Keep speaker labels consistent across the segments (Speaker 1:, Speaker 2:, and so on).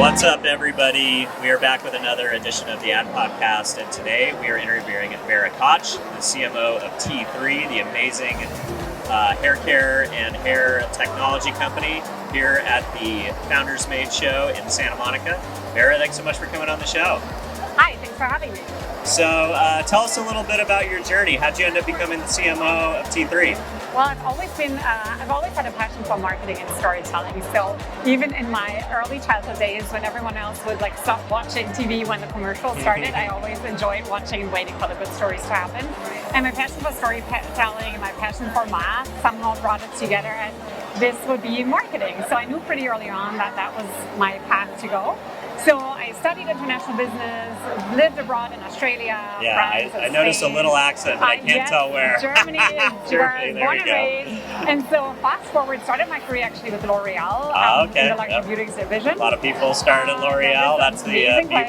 Speaker 1: What's up, everybody? We are back with another edition of the Ad Podcast, and today we are interviewing Vera Koch, the CMO of T3, the amazing hair care and hair technology company here at the foundermade show in Santa Monica. Vera, thanks so much for coming on the show.
Speaker 2: Hi, thanks for having me.
Speaker 1: So tell us a little bit about your journey. How'd you end up becoming the CMO of T3?
Speaker 2: Well, I've always had a passion for marketing and storytelling. So even in my early childhood days, when everyone else would stop watching TV when the commercials started, I always enjoyed watching and waiting for the good stories to happen. And my passion for storytelling and my passion for math somehow brought it together, and this would be marketing. So I knew pretty early on that that was my path to go. So I studied international business, lived abroad in Australia.
Speaker 1: Yeah, I noticed a little accent, but I can't tell where.
Speaker 2: Germany is
Speaker 1: Germany,
Speaker 2: born and raised. And so fast forward, started my career actually with L'Oreal in the luxury beauty division.
Speaker 1: A lot of people start at L'Oreal. That's the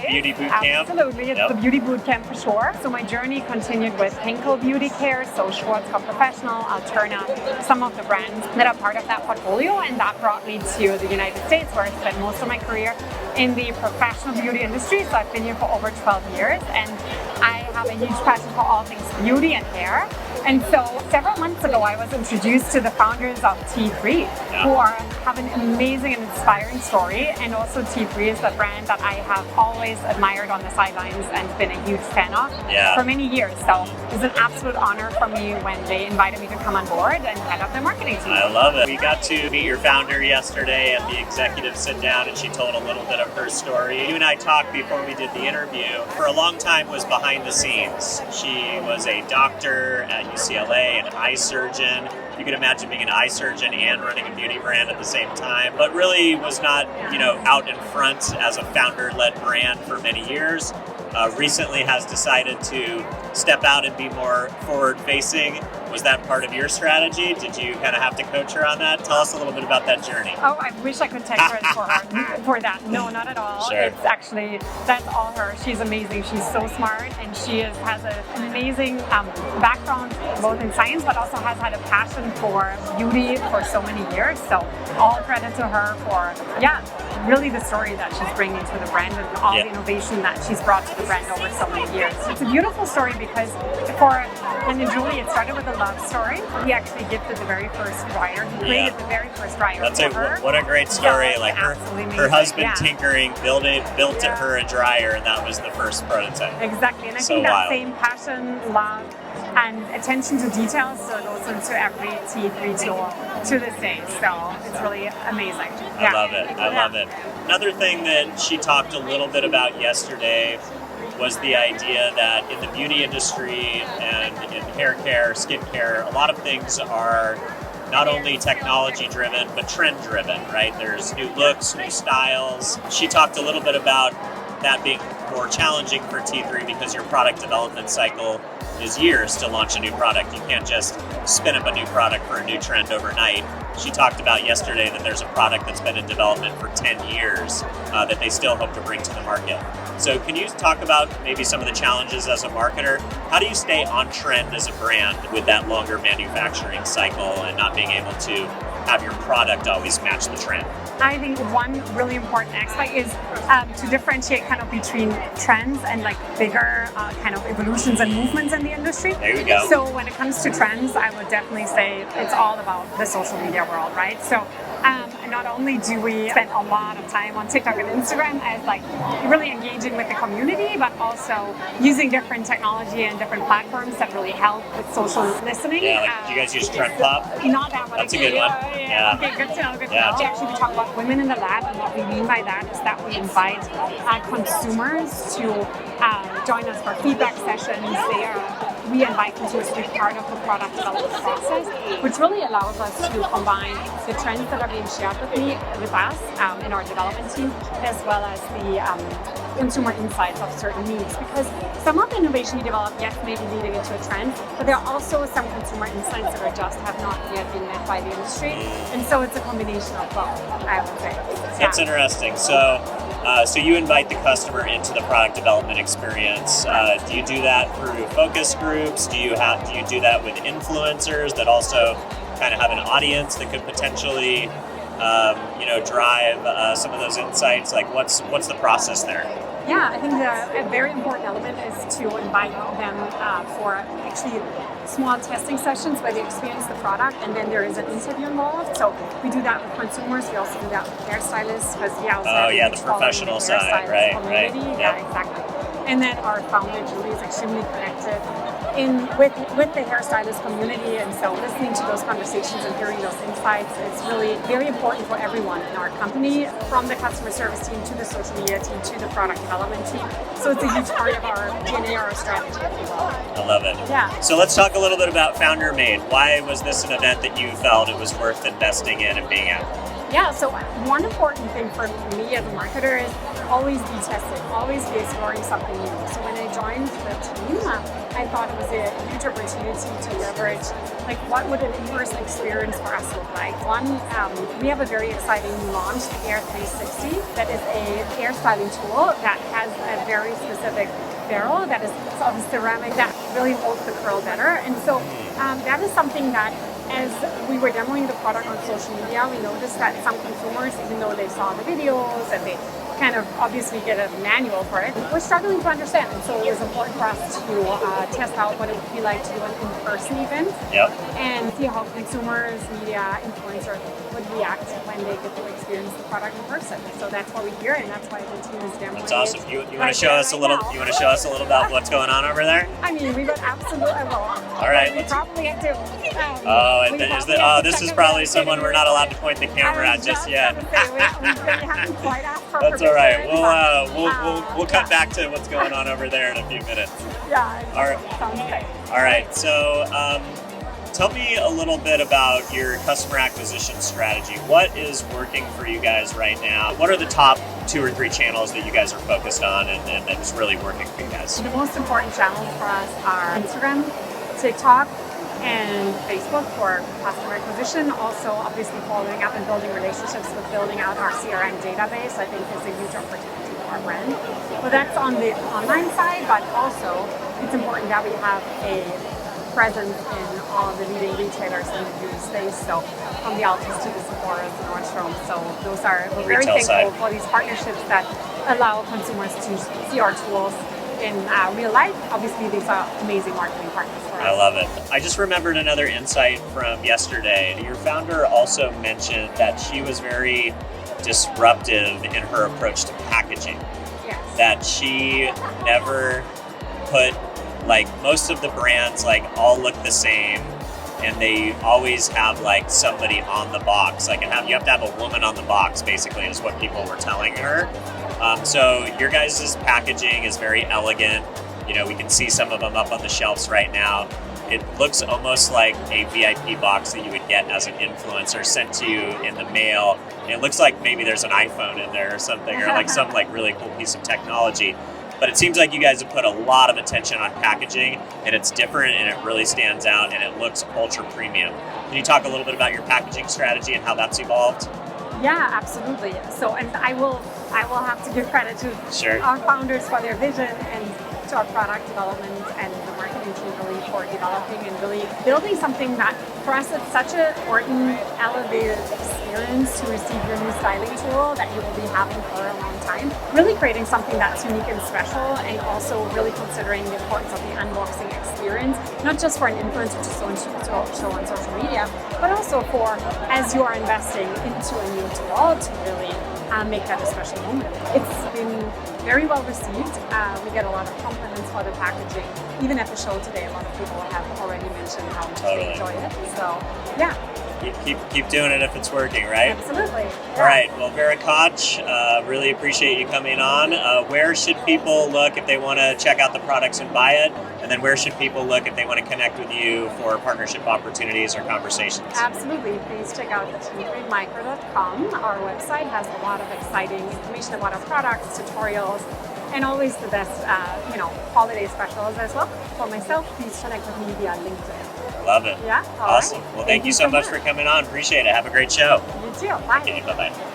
Speaker 1: beauty boot camp.
Speaker 2: Absolutely, it's the beauty boot camp for sure. So my journey continued with Henkel Beauty Care, so Schwarzkopf Professional, Alterna, some of the brands that are part of that portfolio, and that brought me to the United States, where I spent most of my career in the professional beauty industry. So I've been here for over 12 years, and I have a huge passion for all things beauty and hair. And so several months ago, I was introduced to the founders of T3, who have an amazing and inspiring story. And also T3 is the brand that I have always admired on the sidelines and been a huge fan of for many years. So it's an absolute honor for me when they invited me to come on board and head up their marketing team.
Speaker 1: I love it. We got to meet your founder yesterday at the executive sit down, and she told a little bit of her story. You and I talked before we did the interview. For a long time was behind the scenes. She was a doctor at UCLA, an eye surgeon. You could imagine being an eye surgeon and running a beauty brand at the same time, but really was not, out in front as a founder-led brand for many years. Recently has decided to step out and be more forward-facing. Was that part of your strategy? Did you kind of have to coach her on that? Tell us a little bit about that journey.
Speaker 2: Oh, I wish I could take credit for her for that. No, not at all.
Speaker 1: Sure.
Speaker 2: It's actually, that's all her. She's amazing. She's so smart, and she has an amazing background both in science, but also has had a passion for beauty for so many years. So all credit to her for, really the story that she's bringing to the brand and all the innovation that she's brought to the brand over so many years. It's a beautiful story because for Linda and Julie, it started with a love story. He actually gifted the very first dryer. He created the very first dryer for her.
Speaker 1: What a great story. Her husband tinkering built her a dryer, and that was the first prototype.
Speaker 2: Exactly. And I think that same passion, love, and attention to details still goes into every T3 tool to this day. So it's really amazing.
Speaker 1: I love it. Another thing that she talked a little bit about yesterday was the idea that in the beauty industry and in hair care, skin care, a lot of things are not only technology driven, but trend driven, right? There's new looks, new styles. She talked a little bit about that being more challenging for T3 because your product development cycle is years to launch a new product. You can't just spin up a new product for a new trend overnight. She talked about yesterday that there's a product that's been in development for 10 years that they still hope to bring to the market. So can you talk about maybe some of the challenges as a marketer? How do you stay on trend as a brand with that longer manufacturing cycle and not being able to have your product always match the trend?
Speaker 2: I think one really important aspect is to differentiate kind of between trends and bigger kind of evolutions and movements in the industry.
Speaker 1: There you go.
Speaker 2: So when it comes to trends, I would definitely say it's all about the social media world, right? So not only do we spend a lot of time on TikTok and Instagram as really engaging with the community, but also using different technology and different platforms that really help with social listening.
Speaker 1: Yeah, do you guys use Trend Pop?
Speaker 2: Not that one.
Speaker 1: That's a good one. Yeah.
Speaker 2: Okay, good to know. Actually, we talk about women in the lab, and what we mean by that is that we invite consumers to join us for feedback sessions. We invite consumers to be part of the product development process, which really allows us to combine the trends that are being shared with us in our development team, as well as the consumer insights of certain needs. Because some of the innovation you develop, yes, may be leading into a trend, but there are also some consumer insights that have not yet been met by the industry. And so it's a combination of both, I would say.
Speaker 1: That's interesting. So you invite the customer into the product development experience. Do you do that through focus groups? Do you do that with influencers that also kind of have an audience that could potentially drive some of those insights? Like, what's the process there?
Speaker 2: Yeah, I think a very important element is to invite them for actually small testing sessions where they experience the product, and then there is an interview involved. So we do that with consumers. We also do that with hairstylists, because we also have
Speaker 1: the professional side, right?
Speaker 2: Community. Yeah, exactly. And then our founder Julie is extremely connected with the hairstylist community, and so listening to those conversations and hearing those insights is really very important for everyone in our company, from the customer service team to the social media team to the product development team. So it's a huge part of our DNA, our strategy, if you will.
Speaker 1: I love it.
Speaker 2: Yeah.
Speaker 1: So let's talk a little bit about Foundermade. Why was this an event that you felt it was worth investing in and being at?
Speaker 2: Yeah, so one important thing for me as a marketer is always be testing, always be exploring something new. So when I joined the team, I thought it was a huge opportunity to leverage, like, what would an in-person experience for us look like? One, we have a very exciting new launch, the Air 360, that is a hair styling tool that has a very specific ferrule that is of ceramic that really holds the curl better. And so that is something that, as we were demoing the product on social media, we noticed that some consumers, even though they saw the videos and they kind of obviously get a manual for it, we're struggling to understand. And so it was important for us to test out what it would be like to do an in-person event.
Speaker 1: Yep.
Speaker 2: And see how consumers, media, influencers would react when they get to experience the product in person. So that's why we're here, and that's why the team is demoing.
Speaker 1: That's awesome. You want to show us a little? You want to show us a little about what's going on over there?
Speaker 2: I mean, we would absolutely.
Speaker 1: All right.
Speaker 2: We probably have to.
Speaker 1: This is probably someone we're not allowed to point the camera at just yet.
Speaker 2: We haven't quite asked for
Speaker 1: That's all right.
Speaker 2: permission,
Speaker 1: We'll cut back to what's going on over there in a few minutes.
Speaker 2: Yeah.
Speaker 1: All right.
Speaker 2: Sounds good.
Speaker 1: All right. So, tell me a little bit about your customer acquisition strategy. What is working for you guys right now? What are the top 2 or 3 channels that you guys are focused on and that's really working for you guys?
Speaker 2: The most important channels for us are Instagram, TikTok, and Facebook for customer acquisition. Also, obviously, following up and building relationships with building out our CRM database, I think, is a huge opportunity for our brand. But that's on the online side, but also it's important that we have a presence in all the leading retailers in the beauty space. So from the Altus to the Sephora's and Nordstrom. So we're very thankful for these partnerships that allow consumers to see our tools in real life. Obviously, these are amazing marketing partners for us.
Speaker 1: I love it. I just remembered another insight from yesterday. Your founder also mentioned that she was very disruptive in her approach to packaging.
Speaker 2: Yes.
Speaker 1: That she never put, like, most of the brands all look the same, and they always have somebody on the box. You have to have a woman on the box, basically, is what people were telling her. So your guys' packaging is very elegant. We can see some of them up on the shelves right now. It looks almost like a VIP box that you would get as an influencer sent to you in the mail. It looks like maybe there's an iPhone in there or something, or some really cool piece of technology. But it seems like you guys have put a lot of attention on packaging, and it's different, and it really stands out, and it looks ultra premium. Can you talk a little bit about your packaging strategy and how that's evolved?
Speaker 2: Yeah, absolutely. So, and I will have to give credit to our founders for their vision, and to our product development and the marketing team really for developing and really building something that, for us, it's such an important, elevated experience to receive your new styling tool that you will be having for a long time. Really creating something that's unique and special, and also really considering the importance of the unboxing experience, not just for an influencer to show on social media, but also for, as you are investing into a new tool, to really make that a special moment. It's been very well received. We get a lot of compliments for the packaging. Even at the show today, a lot of people have already mentioned how much they enjoy it. So, yeah.
Speaker 1: Keep doing it if it's working, right?
Speaker 2: Absolutely. Yeah.
Speaker 1: All right. Well, Vera Koch, really appreciate you coming on. Where should people look if they want to check out the products and buy it? And then where should people look if they want to connect with you for partnership opportunities or conversations?
Speaker 2: Absolutely. Please check out teamfreemicro.com. Our website has a lot of exciting information about our products, tutorials, and always the best, holiday specials as well. For myself, please connect with me via LinkedIn.
Speaker 1: Love it.
Speaker 2: Yeah.
Speaker 1: Awesome.
Speaker 2: Right.
Speaker 1: Well, thank you so much for coming on. Appreciate it. Have a great show.
Speaker 2: You too. Bye.
Speaker 1: Okay, bye-bye.